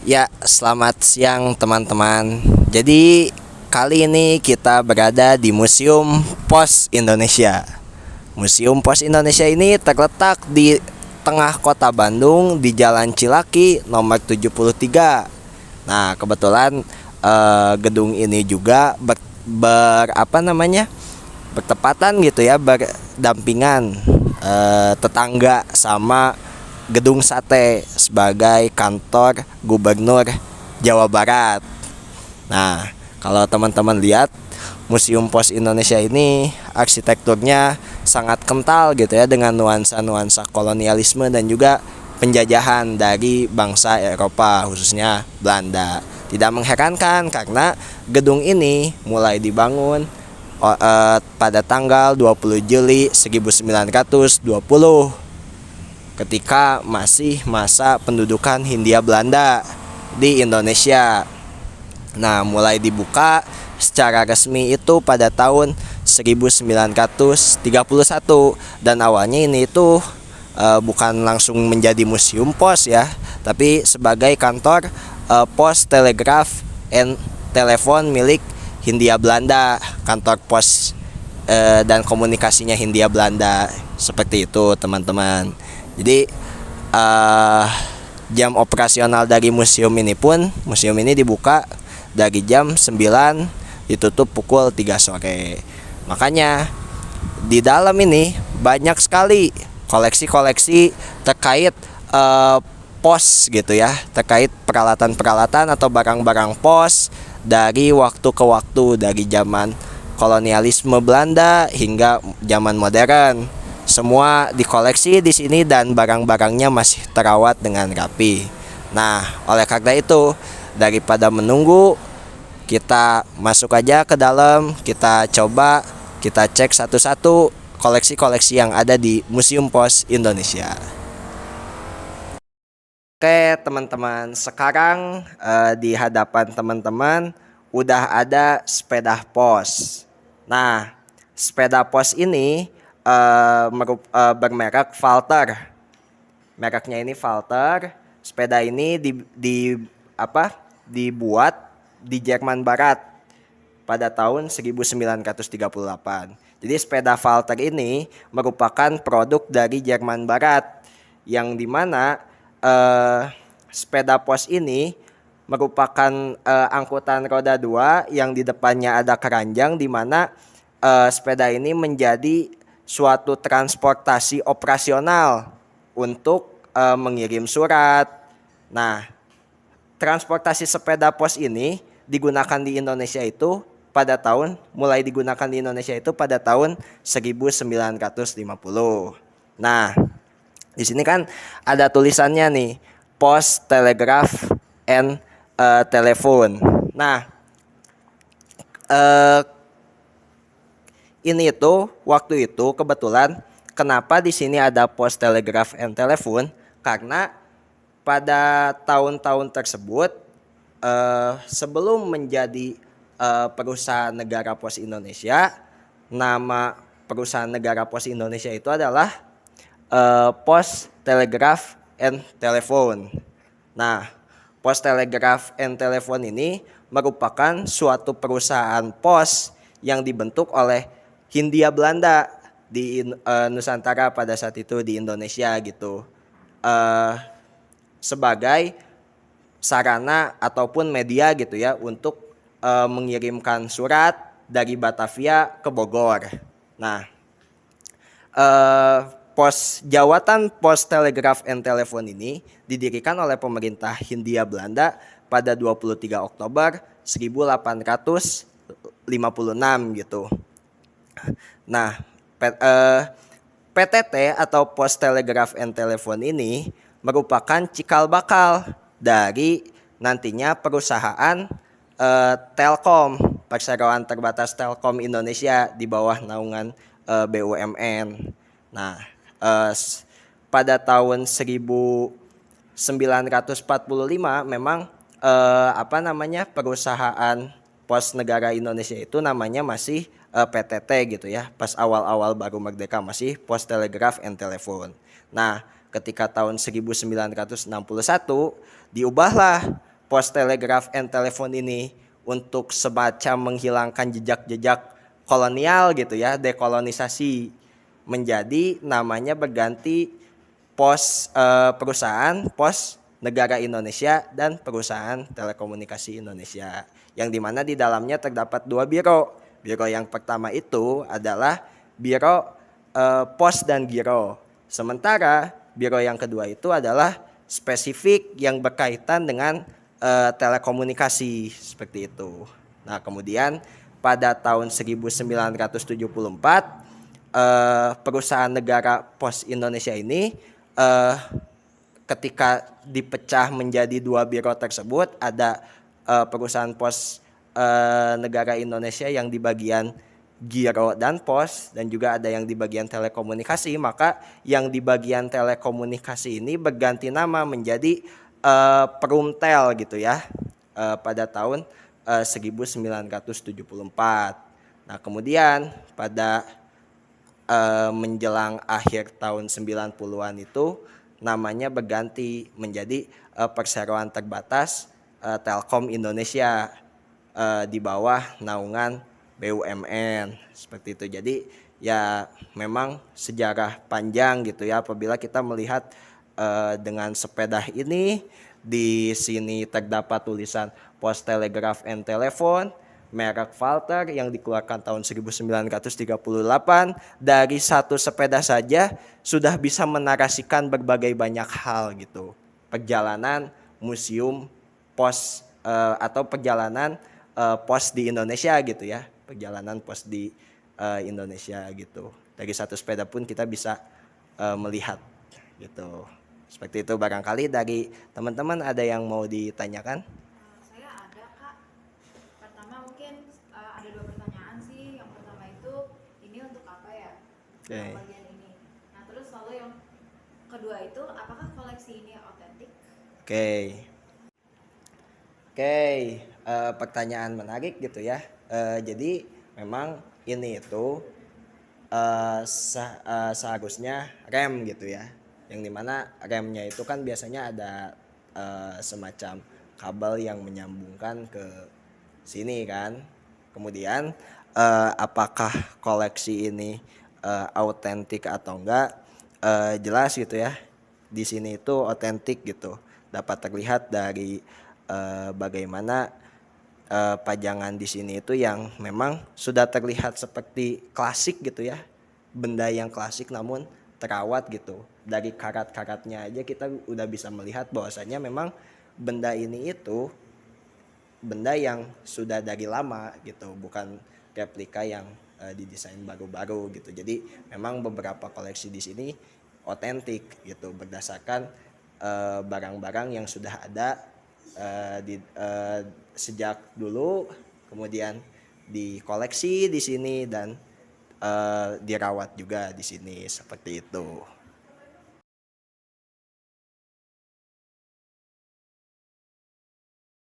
Ya, selamat siang teman-teman. Jadi, kali ini kita berada di Museum Pos Indonesia. Museum Pos Indonesia ini terletak di tengah kota Bandung di Jalan Cilaki nomor 73. Nah, kebetulan gedung ini juga bertepatan gitu ya, berdampingan tetangga sama Gedung Sate sebagai kantor Gubernur Jawa Barat. Nah, kalau teman-teman lihat Museum Pos Indonesia ini arsitekturnya sangat kental gitu ya, dengan nuansa-nuansa kolonialisme dan juga penjajahan dari bangsa Eropa, khususnya Belanda. Tidak mengherankan karena gedung ini mulai dibangun pada tanggal 20 Juli 1920 ketika masih masa pendudukan Hindia Belanda di Indonesia. Nah, mulai dibuka secara resmi itu pada tahun 1931, dan awalnya ini itu bukan langsung menjadi museum pos ya, tapi sebagai kantor pos telegraf and telepon milik Hindia Belanda, kantor pos dan komunikasinya Hindia Belanda, seperti itu teman-teman. Jadi jam operasional dari museum ini dibuka dari jam 9, ditutup pukul 3 sore. Makanya di dalam ini banyak sekali koleksi-koleksi terkait pos gitu ya, terkait peralatan-peralatan atau barang-barang pos dari waktu ke waktu, dari zaman kolonialisme Belanda hingga zaman modern. Semua dikoleksi di sini dan barang-barangnya masih terawat dengan rapi. Nah, oleh karena itu, daripada menunggu, kita masuk aja ke dalam, kita coba, kita cek satu-satu koleksi-koleksi yang ada di Museum Pos Indonesia. Oke, teman-teman, sekarang di hadapan teman-teman udah ada sepeda pos. Nah, sepeda pos ini bermerek Valter. Mereknya ini Valter. Sepeda ini dibuat di Jerman Barat pada tahun 1938. Jadi sepeda Valter ini merupakan produk dari Jerman Barat, yang dimana sepeda pos ini merupakan angkutan roda 2 yang di depannya ada keranjang, di mana sepeda ini menjadi suatu transportasi operasional untuk mengirim surat. Nah, transportasi sepeda pos ini mulai digunakan di Indonesia itu pada tahun 1950. Nah, di sini kan ada tulisannya nih, Pos Telegraf and Telepon. Nah, ini itu waktu itu kebetulan kenapa di sini ada Pos Telegraf and Telepon, karena pada tahun-tahun tersebut sebelum menjadi perusahaan negara Pos Indonesia, nama perusahaan negara Pos Indonesia itu adalah Pos Telegraf and Telepon. Nah, Pos Telegraf and Telepon ini merupakan suatu perusahaan pos yang dibentuk oleh Hindia Belanda di Nusantara pada saat itu, di Indonesia gitu, sebagai sarana ataupun media gitu ya untuk mengirimkan surat dari Batavia ke Bogor. Nah, Jawatan Pos Telegraf and Telepon ini didirikan oleh pemerintah Hindia Belanda pada 23 Oktober 1856 gitu. Nah, PTT atau Pos Telegraf and Telepon ini merupakan cikal bakal dari nantinya perusahaan Telkom, Perseroan Terbatas Telkom Indonesia, di bawah naungan BUMN. Nah, pada tahun 1945 memang perusahaan Pos Negara Indonesia itu namanya masih PTT gitu ya. Pas awal-awal baru merdeka masih Pos Telegraf and Telepon. Nah, ketika tahun 1961 diubahlah pos telegraf and telepon ini untuk semacam menghilangkan jejak-jejak kolonial gitu ya, dekolonisasi, menjadi namanya berganti perusahaan pos negara Indonesia dan perusahaan telekomunikasi Indonesia, yang dimana di dalamnya terdapat dua biro. Biro yang pertama itu adalah biro pos dan giro, sementara biro yang kedua itu adalah spesifik yang berkaitan dengan telekomunikasi seperti itu. Nah, kemudian pada tahun 1974 perusahaan negara Pos Indonesia ini ketika dipecah menjadi dua biro tersebut, ada perusahaan Pos negara Indonesia yang di bagian giro dan pos, dan juga ada yang di bagian telekomunikasi. Maka yang di bagian telekomunikasi ini berganti nama menjadi Perumtel gitu ya, pada tahun 1974. Nah, kemudian pada menjelang akhir tahun 90-an itu namanya berganti menjadi Perseroan Terbatas Telkom Indonesia di bawah naungan BUMN seperti itu. Jadi ya memang sejarah panjang gitu ya apabila kita melihat dengan sepeda ini. Di sini terdapat tulisan Pos Telegraf and Telepon merek Valter yang dikeluarkan tahun 1938. Dari satu sepeda saja sudah bisa menarasikan berbagai banyak hal gitu. Perjalanan museum pos atau perjalanan pos di Indonesia gitu ya. Perjalanan pos di Indonesia gitu. Dari satu sepeda pun kita bisa melihat gitu. Seperti itu, barangkali dari teman-teman ada yang mau ditanyakan? Saya ada, Kak. Pertama mungkin ada dua pertanyaan sih. Yang pertama itu ini untuk apa ya? Okay. Bagian ini. Nah, terus lalu yang kedua itu apakah koleksi ini otentik? Oke. Pertanyaan menarik gitu ya. Jadi memang ini itu seharusnya rem gitu ya, yang dimana remnya itu kan biasanya ada semacam kabel yang menyambungkan ke sini kan. Kemudian apakah koleksi ini autentik atau enggak, jelas gitu ya, di sini itu otentik gitu, dapat terlihat dari bagaimana pajangan di sini itu yang memang sudah terlihat seperti klasik gitu ya, benda yang klasik namun terawat gitu. Dari karat-karatnya aja kita udah bisa melihat bahwasanya memang benda ini itu benda yang sudah dari lama gitu, bukan replika yang didesain baru-baru gitu. Jadi memang beberapa koleksi di sini otentik gitu berdasarkan barang-barang yang sudah ada sejak dulu, kemudian dikoleksi di sini dan dirawat juga di sini seperti itu.